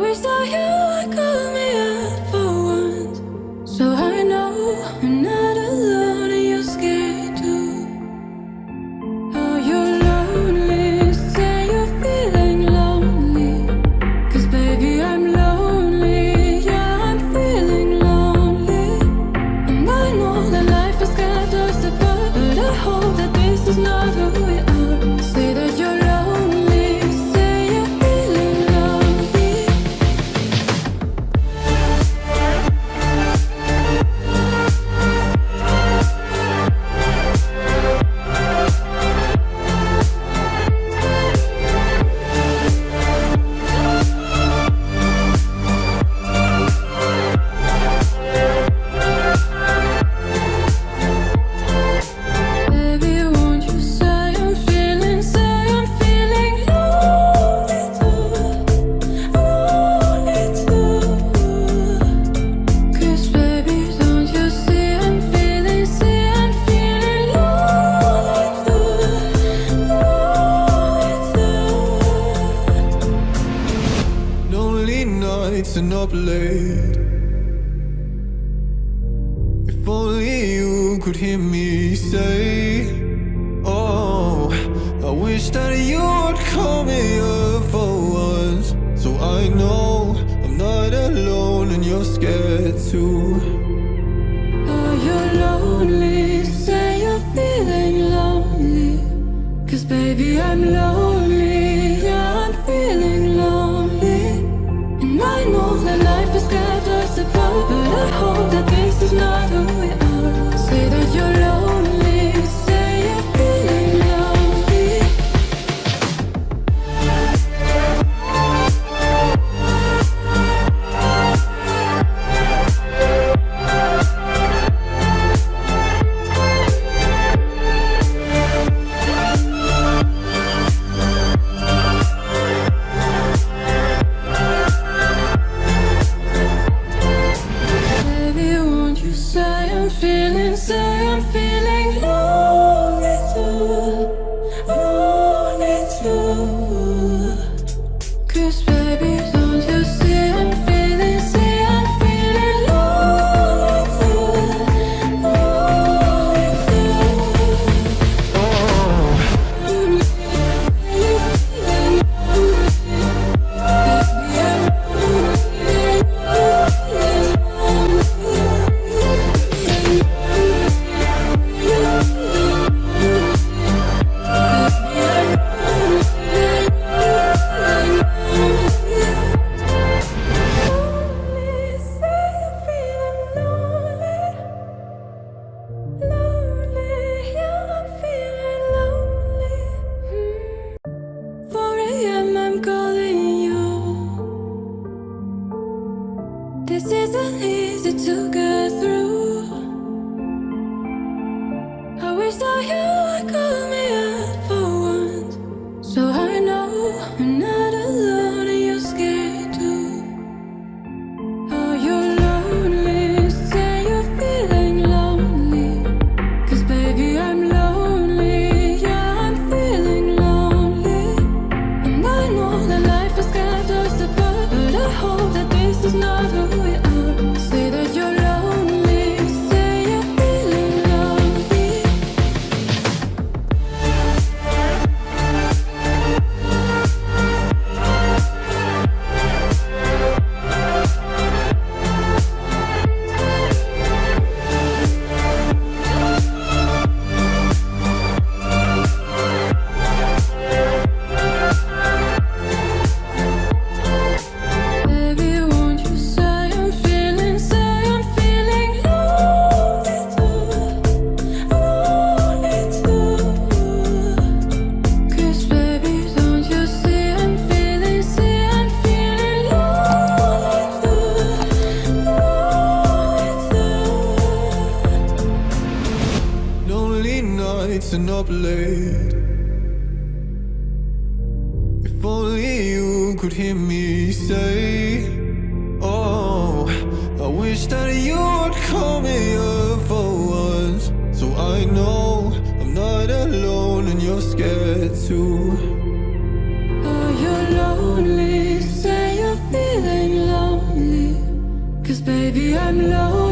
wish that you would call me up for once, so I know I'm not alone and you're scared too. Oh, you're lonely, say you're feeling lonely, 'cause baby I'm lonely, yeah I'm feeling lonely. And I know that life has got us apart, but I hope that this is not who we are. Say that you're lonely, say you're feeling lonely. Baby, won't you say I'm feeling lonely too, lonely too. 'Cause baby, don't you see I'm feeling lonely too, lonely too. Lonely nights and up late. If only you could hear me say, oh, I wish that you would call me up for once, so I know I'm not alone and you're scared too. Oh, you're lonely, say you're feeling lonely, 'cause baby I'm lonely, yeah I'm feeling lonely. And I know that life has got us apart, but I hope that this is not who we are. Say that you're lonely, say you're feeling lonely. Baby, won't you say I'm feeling lonely too, lonely too. 'Cause baby, don't you see I'm feeling lonely too, lonely This isn't easy to get through. I wish that you would call me up for once, so I know I'm not alone and you're scared too. Oh, you're lonely, say you're feeling lonely, 'cause baby I'm lonely, yeah I'm feeling lonely. And I know that life has got us apart, but I hope that this is not who we are. Say that you're lonely, say you're feeling lonely. Baby, won't you say I'm feeling lonely too, lonely too. 'Cause baby, don't you see I'm feeling lonely too, lonely too. Lonely nights and up late. If only you could hear me say, oh, I wish that you would call me up for once, so I know I'm not alone and you're scared too. Oh, you're lonely, say you're feeling 'cause baby I'm low